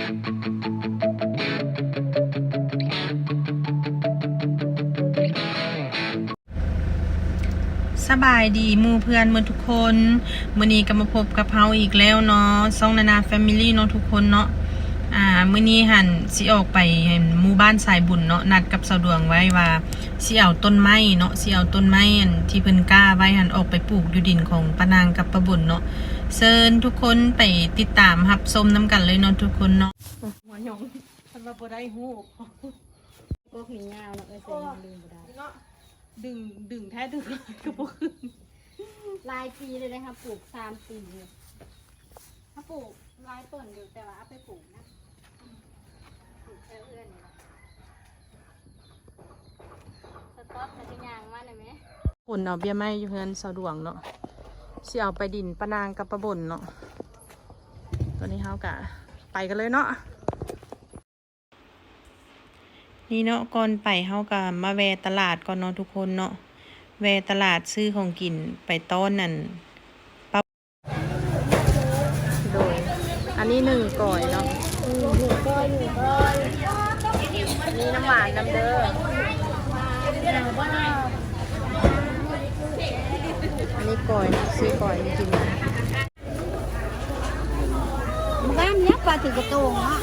สบายดีหมู่เพื่อนทุกคนมื้อนี้ก็มาพบกับเฮาอีกแล้วเนาะซ่องนานาแฟมิลี่เนาะทุกคนเนาะมื้อนี้หันสิออกไปหมู่บ้านสายบุญเนาะนัดกับสาวดวงไว้ว่าสิเอาต้นไม้เนาะสิเอาต้นไม้อันที่เพิ่นกล้าไว้หันออกไปปลูกอยู่ดินของป้านางกับป้าบุญเนาะเชิญทุกคนไปติดตามรับชมนํกันเลยเนาะทุกคนเนาะหัวหยองมันว่าบ่ได้ฮู้พวกหินยาวเนาะเอ้ยเสียงดึงบ่ได้เนาะดึงแท้ดึงก็บ่ขึ้นลายปีเลยนะคะปลูก3 ปีถ้าปลูกลายต้นอยู่แต่ว่าเอาไปปลูกนะปลูกแค่เอื้อนนี่สต๊อกมันจะยางมาหน่อยไหมคนเอาเบี้ยไม้อยู่เฮือนสาวดวงเนาะสิเอาไปดินป้านางกับป้าบุญเนาะตอนนี้เฮากะไปกันเลยเนาะนี่เนาะก่อนไปเฮาก็มาแวะตลาดก่อนเนาะทุกคนเนาะแวะตลาดซื้อของกินไปต้อนนั่นปั๊บโดยอันนี้1ก่อยเนาะ1 ก้อยอันนี้น้ำหวานน้ำเด้ออันนี้ก่อยซื้อก่อยกินบ้านเนี้ยปลาถือกระโตงเนาะ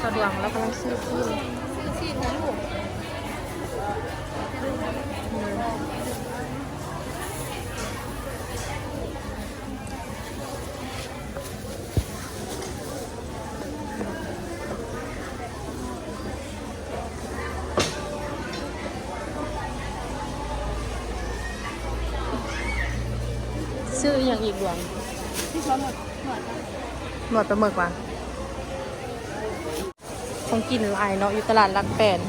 สะดวกแล้วกำลังซื้อซีนนะลูกซื้ออย่างอีกดวงที่เขาหมดปลาหมึกว่ะของกินหลายเนาะอยู่ตลาดหลักแปด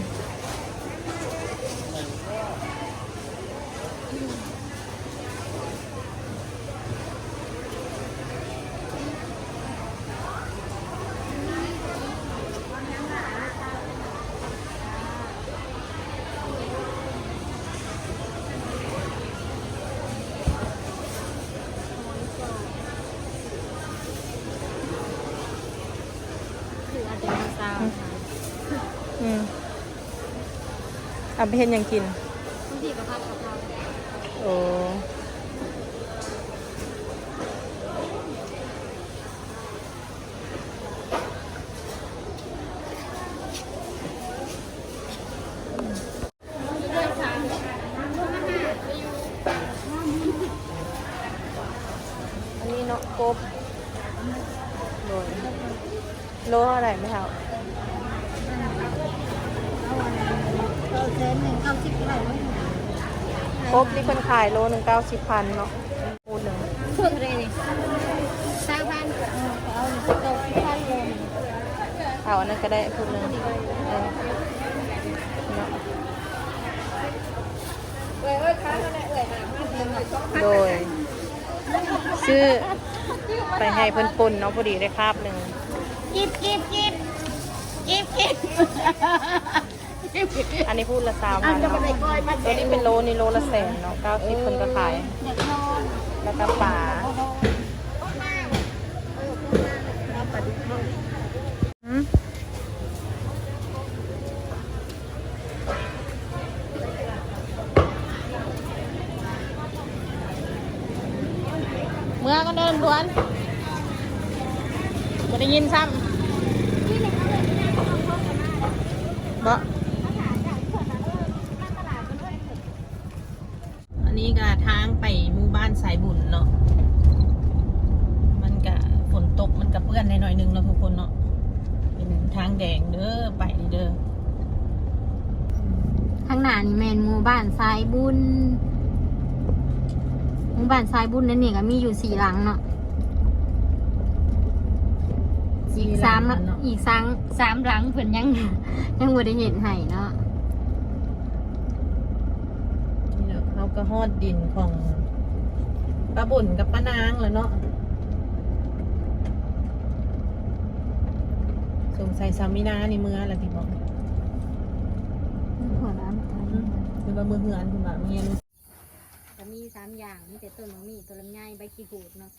เอาไปเห็นยังกินบางทีก็พัดกับเราโอ้อันนี้เนาะกบโลเท่าไหร่ไม่เท่าครบที่คนขายโล190,000เนาะพูดหนึ่งพูดเลยนี่3,000เอาตก1,000เลยเอาอันนั้นก็ได้พูดหนึ่งโดยซื้อไปให้เพิ่นปนเนาะพอดีได้คาบหนึ่งกิบอันนี้พูดละ3,000เนาะตัวนี้เป็นโลนี่โลละ100,000เนาะ90คนก็ขายแล้วก็ปลาเมื่อก็เดินล้วนไม่ได้ยินซ้ำบ่อันนี้ก็ทางไปหมู่บ้านสายบุญเนาะมันก็ฝนตกมันก็เปื้อนหน่อยนึงเนาะทุกคนเนาะเป็นทางแดงเด้อไปเด้อข้างหน้านี่แม่นหมู่บ้านสายบุญหมู่บ้านสายบุญนั่นนี่ก็มีอยู่4 หลังเนาะอีก3หลังเพิ่นยังบ่ได้เห็นให้เนาะนี่แหละเขาก็ฮอดดินของ ป้าบุญกับป้านางแล้วเนาะสงสัยสามีนานี่เมื่ออะไรที่บอก หัวน้ำไทย คือว่ามือเหือนคุณว่าเมียน จะมี3อย่างมีแต่ต้นมะมี่ต้นลำไยใบขี้หูดเนาะ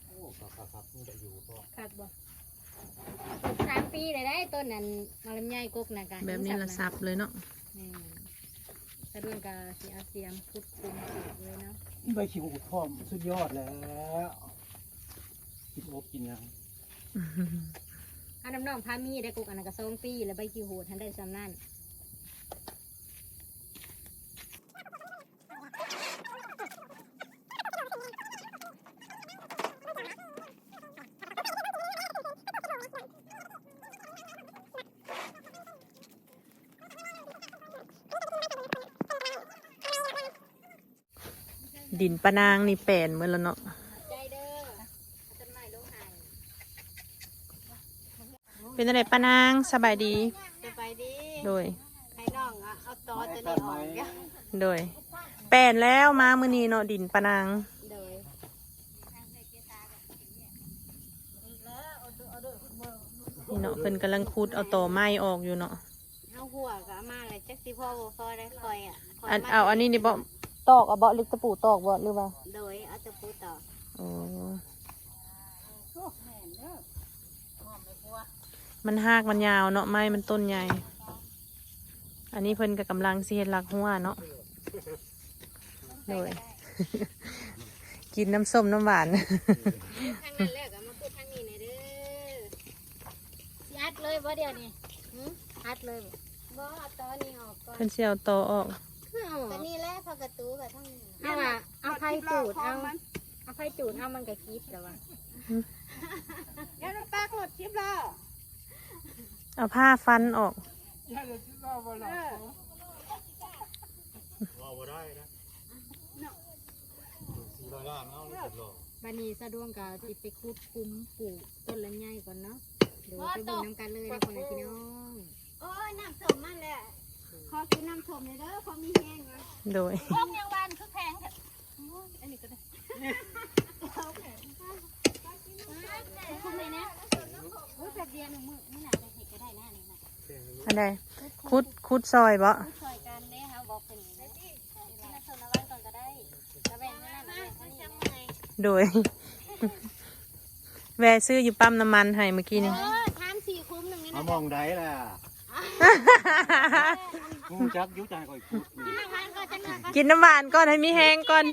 โอ้ครับมันจะอยู่ก็ ขาดบ่ปลูก3 ปีได้ต้นนั้นมะลำไยกกนะกัน แบบนี้ละซับเลยเนาะ สะดวกกับสีอาเซียมพุดคุมปลูกเลยเนาะ ใบขิวพร้อมสุดยอดแล้วกินโอบกินยัง อันน้องพามีได้กกอันนั้นก็2 ปีแล้วใบขี้หูดทันได้ซ้ำนั่น ดินป้านางนี่แปลนเหมือนแล้วเนาะ ใจเด้อต้นไม้ลงหาย เป็นอะไรป้านางสบายดี สบายดี โดย ให้น้องเอาตอตัวนี้ออก โดยแปลนแล้วมามื้อนี้เนาะดินป้านาง โดย นี่เนาะเพิ่นกำลังขุดเอาตอไม้ออกอยู่เนาะ เอาหัวก็เอามาเลยจักสิพ่อบ่พอได้คอยอ่ะ อันนี้นี่บ่ตอกเอาบ่ลึกตะปูตอกบ่หรือว่า โดยเอาตะปูต่อ อ๋อมันหากมันยาวเนาะไม้มันต้นใหญ่ อันนี้เพิ่นก็กำลังสิเฮ็ดลักหัวเนาะโดย กินน้ำส้มน้ำหวาน ทางนั้นแล้วก็มาพูดทางนี้หน่อยเด้อสิอัดเลยบ่เดี๋ยวนี้อัดเลยบ่เอาตอนี้ออกก่อน เพิ่นสิเอาตอออก ก็นี่แหละพอกระตูกับทั้งนี้เอาไฟจูดเอาไฟจูดเอามันก็คิดแล้วว่า อย่าน้ำตาหลดชิบแล้ว เอาผ้าฟันออก อย่าหลดชิบแล้วบ่หรอก ว่าบ่ได้นะ400 ล้านเอาเลยหรอก บัดนี้สะดวกก็สิไปขุดคุ้มปลูกต้นลำไยก่อนเนาะเดี๋ยวไปเบิ่งน้ำกันเลยนะคนพี่น้องโอ้ยน้ำส้มมันแหละขอกินน้ำส้มเลยเด้อพอมีแห้งนะ โดย พวกยังวันคือแพงเถอะอันนี้ก็ได้คุ้มเลยนะโอ้ยแบบเดียวหนึ่งมือนี่น่าจะเห็ดก็ได้นะนี่นะ อันใดคุดซอยบ่ ช่วยกันเด้ค่ะบอกเป็นอย่างนี้กินน้ำส้มละวันก่อนก็ได้กระแบ่งให้น้ำแบ่งให้นี่ไง โดย แวะซื้ออยู่ปั๊มน้ำมันให้เมื่อกี้นี่ ทาน4 คุ้มหนึ่งนี่ เอา นะ มองได้ล่ะกูจักยุใจก่อยคุดนี่ น้ำมันก็จะมา กินน้ำหวานก่อนให้มีแห้งก่อน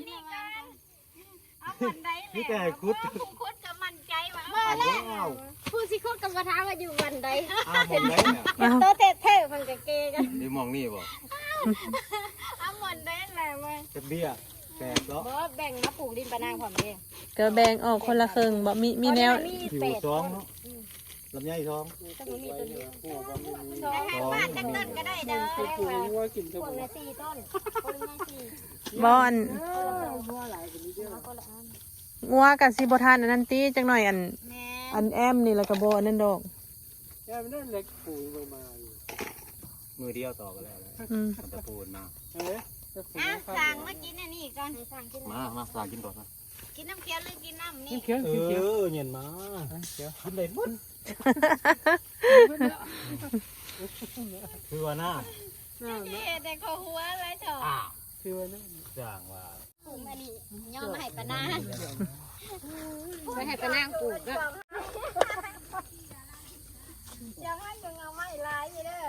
เอาคนใด นี่แต่ให้คุด คุดกับมันใจว่า เอาบ่เอา ผู้สิคุดกับกระทะว่าอยู่วันใด เอามองได้เนี่ย โตเท่ๆมันก็เกกัน นี่มองนี่บ่ เอาหมดได้แหละมั้ย จะเบี้ยแตกแล้ว บ่แบ่งมาปลูกดินปะนางพร้อมเด้ ก็แบ่งออกคนละครึ่งบ่มีแนว ผิวท้องเนาะลำไยท้อง ต้องมีต้นเดียว ท้อง จักต้นก็ได้เด้อพวกละ4 ต้นคนละ4 บอนงัวกับสิบทานอันนั้นตีจังหน่อยอัน แม่ อันแอมนี่แล้วก็บอันนั้นดอก แค่มันเล็กปูลงมาอยู่ มือเดียวต่อกันแล้ว อืม มันตะปูนมา เอ๊ะจะปู สั่งมากินอันนี้ก่อนสั่งกิน มาสากินก่อนนะ กินน้ำเคี้ยวหรือกินน้ำนี่ เขียน เอ เขียน อเย็นมากินได้หมดคือว่าหน้า แต่ขอหัวอะไรเถอะ คือว่านั่น จ้างว่า ปลูกอันนี้ย่อมาให้ปะนางไปให้ปะนางปลูกก็ยังให้ยังเอาไม้ลายอยู่เด้อ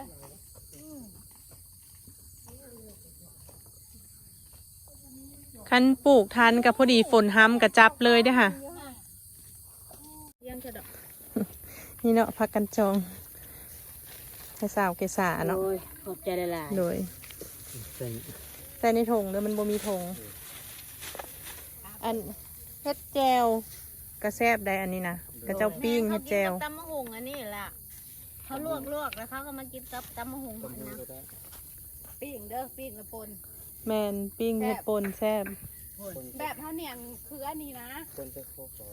คันปลูกทันกับพอดีฝนห้ำกับจับเลยเด้อค่ะ ยังจะดอก นี่เนาะพักกันจองให้สาวเกษาเนาะ ขอบใจหลาย โดยแต่ในถุงเด้อมันบ่มีถุงอันเฮ็ดแจวกระแซบได้อันนี้นะกระเจ้าปิ้งเฮ็ดแจว ตำมะฮุงอันนี้แหละเขาลวกแล้วเขาก็มากินกับตำมะฮุงนะปิ้งเด้อปิ้งละปน แมนปิ้งเฮ็ดปนแซบ แบบเท่าเนี่ยคืออันนี้นะ คนจะโคกต่อ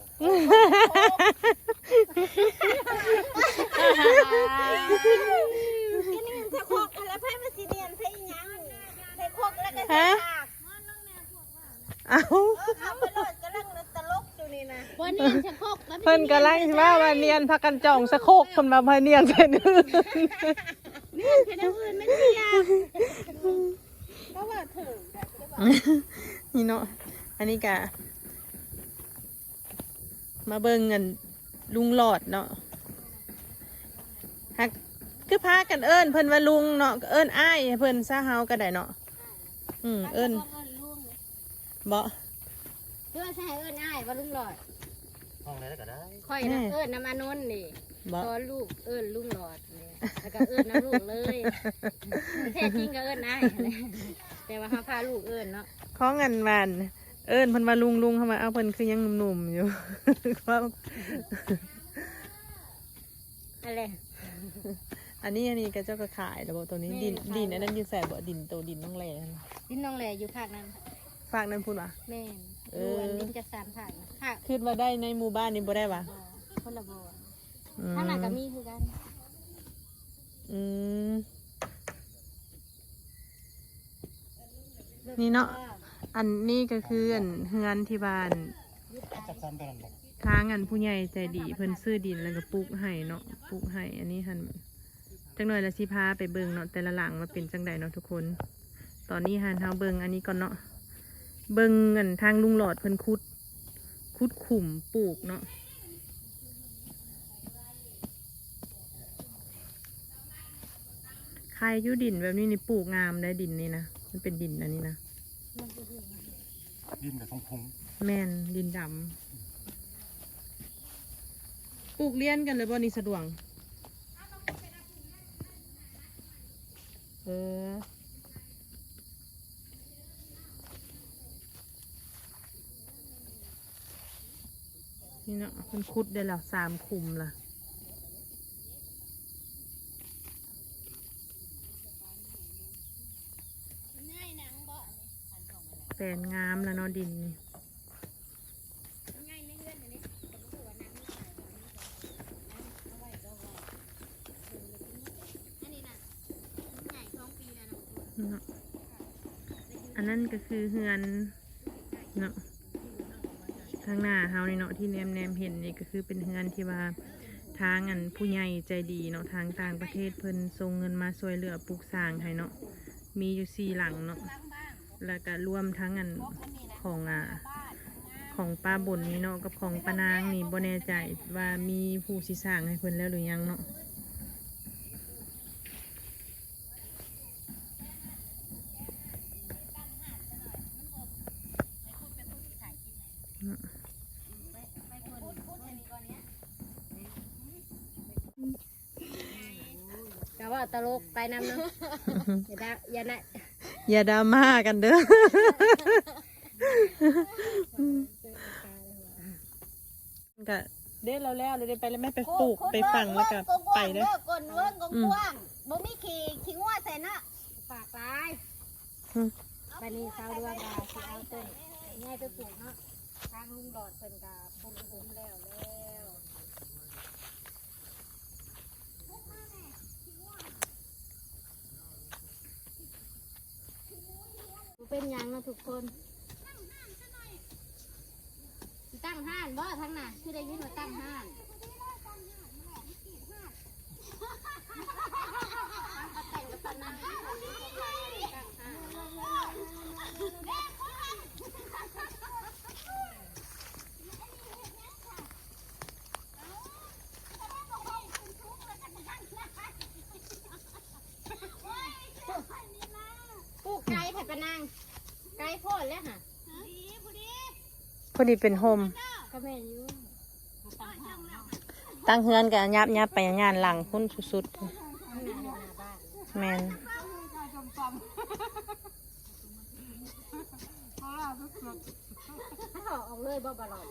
อันนี้ถ้าโคกแล้วไพ่มาสีเดียนไพ่ยังไพ่โคกแล้วก็ ฮะ สาก เอา เอาไปโหลดกระลังแล้ว เนียนชะโคกแล้ว เพิ่นกำลังว่าเนียนพักกันจ่องสะโคกคนมาเนียนใส่ดื้อ เนียนแค่นั้นอื่นไม่เนียน ก็ว่าถึง นี่เนาะอันนี้กะมาเบิ่งเงินลุงหลอดเนาะฮักคือพากันเอิ้นเพิ่นว่าลุงเนาะเอิ้นอ้ายให้เพิ่นซะเฮาก็ได้เนาะเอิ้น ลุง บ่ เพื่อใช้เอิ้นอ้ายว่าลุงหลอด ห้องไหนก็ได้ ค่อยนะเอิ้นน้ำอานนท์นี่ บ่ ตอนลูกเอิ้นลุงหลอดนี่แล้วก็เอิ้นน้ำลูกเลยแท้จริงก็เอิ้นอ้ายแต่ว่าเขาพาลูกเอิ้นเนาะ ของเงินวันเอิ้นเพิ่นว่าลุงเข้ามาเอาเพิ่นคือยังหนุ่มๆอยู่ อะไร อันนี้ก็เจ้าก็ขายแล้วบ่ตัวนี้ดินอันนั้นอยู่ใส่บ่ดินโตดินน้องแหล่ ดินน้องแหล่อยู่ภาคนั้น ฝากนั้นพูดว่า แม่นดูอันดินจะสานภาคนะภาค คิดว่าได้ในหมู่บ้านนี้บ่ได้วะ คนละบ่อ อืม ข้างหน้าก็มีคือกัน อืมนี่เนาะอันนี้ก็คืออันเฮือนที่บ้าน จับซ้ำไปนั่นบอก ทางอันผู้ใหญ่ใจดีเพิ่นซื้อดินแล้วก็ปลูกให้เนาะปลูกให้อันนี้หันจังหน่อยละสิพาไปเบิ่งเนาะแต่ละหลังว่าเป็นจังใดเนาะทุกคน ตอนนี้หันเฮาเบิ่งอันนี้ก่อนเนาะเบิ่งอันทางลุงหลอดเพิ่นขุดขุมปลูกเนาะใครอยู่ดินแบบนี้นี่ปลูกงามได้ดินนี่นะมันเป็นดินอันนี้นะ ดินกับทงพง แม่นดินดำปลูกเลี้ยนกันเลยบ่นี่สะดวกนี่เนาะมันคุดได้แล้ว3 คุมล่ะแปลนงามแล้วเนาะดินนี่เนาะอันนั้นก็คือเฮือนเนาะข้างหน้าเฮานี่เนาะที่แนมเห็นนี่ก็คือเป็นเฮือนที่ว่าทางอันผู้ใหญ่ใจดีเนาะทางต่างประเทศเพิ่นส่งเงินมาช่วยเหลือปลูกสร้างให้เนาะมีอยู่4 หลังเนาะแล้วก็รวมทั้งอันของป้าบนนี่เนาะกับของป้านางนี่บ่แน่ใจว่ามีผู้สิสร้างให้เพิ่นแล้วหรือยังเนาะแต่ว่าตลกไปนำเนาะอย่าดราม่ากันเด้อ ก็เด้เราแล้วเลยไปแล้วไม่ไปปลูกไปฝังแล้วก็ไปเด้อ ก้นเวิ้งกว้างบ่มีขี้งัวใส่นะปากตายบัดนี้ชาวดวงก็สิเอาต้นง่ายไปปลูกเนาะทางลุงหลอดเพิ่นก็ปลูกผมแล้วเป็นยังนะทุกคนตั้งห้านบ่ทั้งน่ะคือได้ยินว่าตั้งห้านปลูกไก่ผัดปะนางไก่โพดแล้วค่ะพอดีเป็นโฮม ก็แม่อยู่ ตั้งเฮือนกับยับไปงานหลังพุ่นสุดๆแมน ถ้าออกเลยบ่บลอด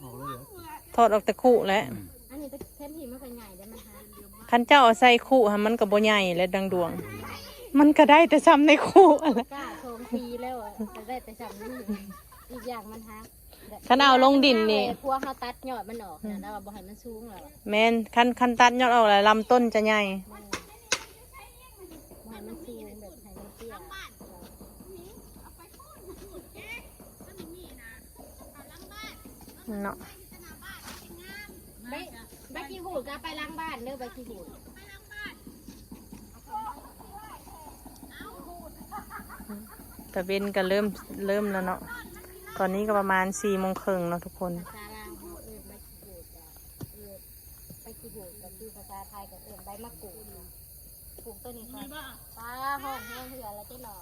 ออกเลยเหรอ ถอดออกแต่คู่แล้ว อันนี้เทมทีมันก็ใหญ่ได้ไหมคะ คันเจ้าเอาใส่คู่ค่ะมันก็บ่ใหญ่และดังดวง มันก็ได้แต่ซ้ำในคู่อะไร กล้าโชมปีแล้วจะได้แต่จำนี่อีกอย่างมันฮะ คันเอาลงดินนี่ พวกเขาตัดยอดมันออกนะแล้วบ่ให้มันสูงหรอก แมนคันตัดยอดออกแล้วลำต้นจะใหญ่ บ่ให้มันสูงแบบให้มันเตี้ย เนาะ ใบขี้หูดก็ไปล้างบ้านเด้อใบขี้หูด แต่เว้นก็เริ่มแล้วเนาะตอนนี้ก็ประมาณ4:30เนาะทุกคน ภาษาลาวเขาเอิ้นใบขี้หูดใบขี้หูดก็คือภาษาไทยก็เอิ้นใบมะกรูดปลูกต้นนี้ค่ะปลาห้องแห้งเหือแล้วจะหน่อ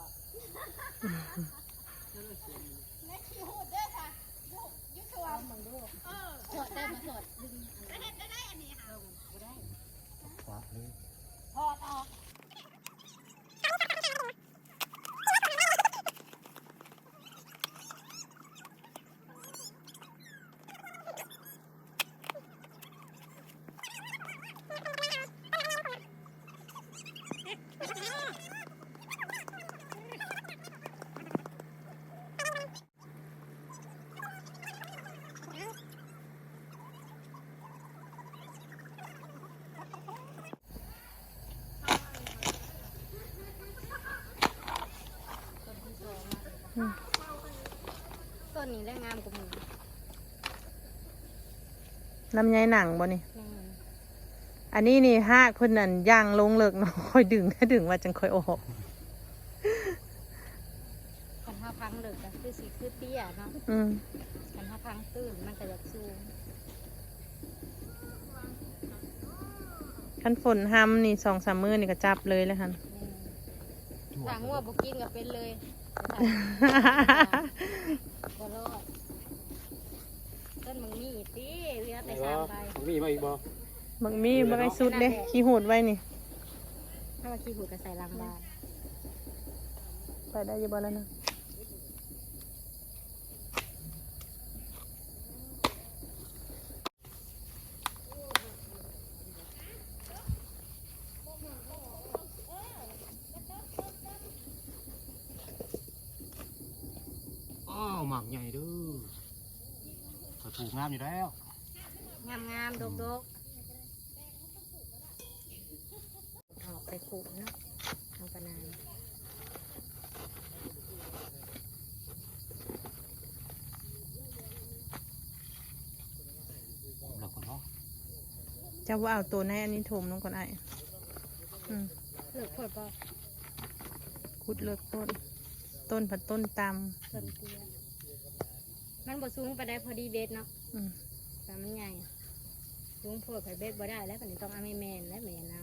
เอามึงดูสดได้มาสดดึงได้อันนี้ค่ะได้ ขวาเลย ถอดออกต้นนี้แรงงามกว่าหมู ลำไยหนังบ่นี่อันนี้นี่หากเพิ่นนั่นย่างลงเลิกเนาะค่อยดึงว่าจังค่อยออก คันห้าพังเลิกก็คือสีคือเตี้ยเนาะ คันห้าพังตื้นมันก็จะสูง คันฝนห้ำนี่2-3 มื้อนี่ก็จับเลยแล้วหั่น ทางงัวบุกินก็เป็นเลยบ่รอดต้นมึงนี่ตีเรือแต่3 ใบ มีมาอีกบ่ บักมีบ่ได้สุดเด้ขี้หูดไว้นี่ ถ้าว่าขี้หูก็ใส่ลังบ้าน ไปได้อยู่บ่แล้วนะ อ้าวหมากใหญ่เด้อก็ถูกงามอยู่แล้ว งามๆดกๆออกไปปลูกเนาะทำปนาน หลักคนเนาะ จะว่าเอาตัวในอันนี้ถมลงก่อนไอ้เลือกผลก็ ขุดเลิกต้นผัดต้นต ต้นเตี้ยมันบ่สูงไปได้พอดีเบ็ดเนาะ ำ แต่มันใหญ่ลุงพูดไผ่เบ็ดบ่ได้แล้วก็นี่ต้องเอาไม่แมนและแมนเอา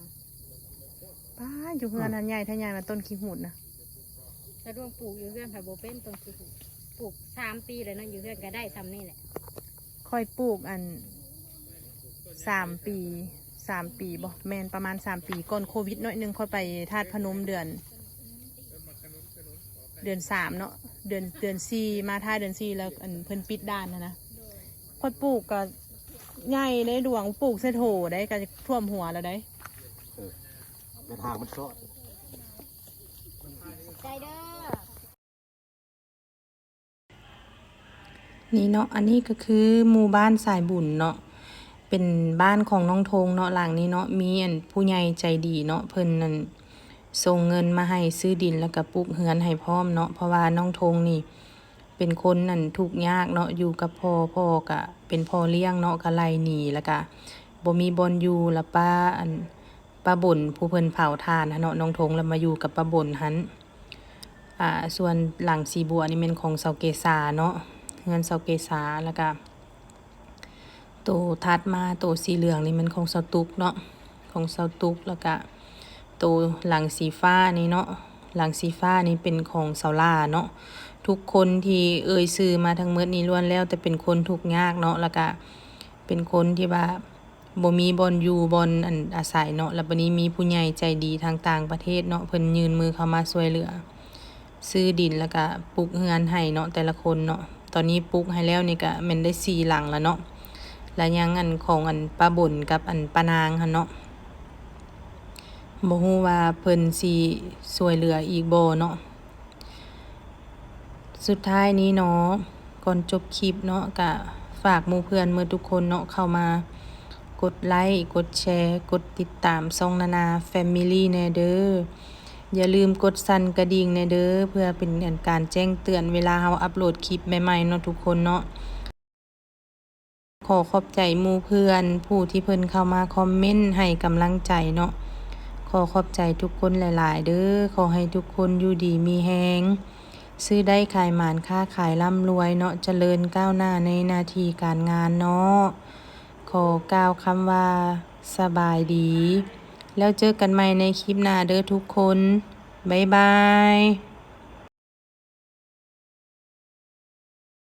ป้าอยู่เฮือนอันใหญ่ถ้าใหญ่มาต้นขี้หูดนะ ถ้าร่วงปลูกอยู่เพื่อนไผ่โบเป็นต้นขี้หูปลูก3 ปีเลยเนาะอยู่เพื่อนก็ได้ซ้ำนี่แหละ ค่อยปลูกอัน3 ปีบ่แมนประมาณ3 ปีก่อนโควิดน้อยหนึงค่อยไปธาตุพนมเดือน3เนาะเดือน4มาท่าเดือน4แล้วอันเพิ่นปิดด้านนะค่อยปลูกก็ใหญ่ได้ดวงปลูกเสโถได้ก็ท่วมหัวแล้วได้ กระถางมันซอด ใจเด้อ นี่เนาะอันนี้ก็คือหมู่บ้านสายบุญเนาะเป็นบ้านของน้องธงเนาะหลังนี้เนาะมีอันผู้ใหญ่ใจดีเนาะเพิ่นนั่นส่งเงินมาให้ซื้อดินแล้วก็ปลูกเฮือนให้พร้อมเนาะเพราะว่าน้องธงนี่เป็นคนนั่นทุกข์ยากเนาะอยู่กับพ่อก็เป็นพ่อเลี้ยงเนาะก็ไล่หนีแล้วก็บ่มีบ่อนอยู่แล้วป้าบ่นผู้เพิ่นเผาทานเนาะน้องธงแล้วมาอยู่กับป้าบ่นหันส่วนหลังสีบัวนี่เป็นของเสาเกษาเนาะเงินเสาเกษาแล้วก็โตถัดมาโตสีเหลืองนี่มันของเสาตุกเนาะของเสาตุกแล้วก็โตหลังสีฟ้านี่เนาะหลังสีฟ้านี่เป็นของเสาล่าเนาะทุกคนที่เอ่ยชื่อมาทั้งหมดนี้ล้วนแล้วแต่เป็นคนทุกข์ยากเนาะแล้วก็เป็นคนที่ว่าบ่มีบ่อนอยู่บ่อนอันอาศัยเนาะแล้วบัดนี้มีผู้ใหญ่ใจดีทางต่างประเทศเนาะเพิ่นยื่นมือเข้ามาช่วยเหลือซื้อดินแล้วก็ปลูกเรือนให้เนาะแต่ละคนเนาะตอนนี้ปลูกให้แล้วนี่ก็แม่นได้4 หลังแล้วเนาะแล้วยังอันของอันป้าบ่นกับอันป้านางหั่นเนาะบ่ฮู้ว่าเพิ่นสิช่วยเหลืออีกบ่เนาะสุดท้ายนี้เนาะก่อนจบคลิปเนาะก็ฝากหมู่เพื่อนทุกคนเนาะเข้ามากดไลค์กดแชร์กดติดตามช่องนานา Family แน่เด้ออย่าลืมกดสั่นกระดิ่งแน่เด้อเพื่อเป็นการแจ้งเตือนเวลาเราอัปโหลดคลิปใหม่ๆเนาะทุกคนเนาะ ขอขอบใจหมู่เพื่อนผู้ที่เพิ่นเข้ามาคอมเมนต์ให้กำลังใจเนาะขอขอบใจทุกคนหลายๆเด้อขอให้ทุกคนอยู่ดีมีแฮงซื้อได้ขายหมานค้าขายร่ำรวยเนาะเจริญก้าวหน้าในหน้าที่การงานเนาะขอกล่าวคำว่าสบายดีแล้วเจอกันใหม่ในคลิปหน้าเด้อทุกคนบ๊ายบาย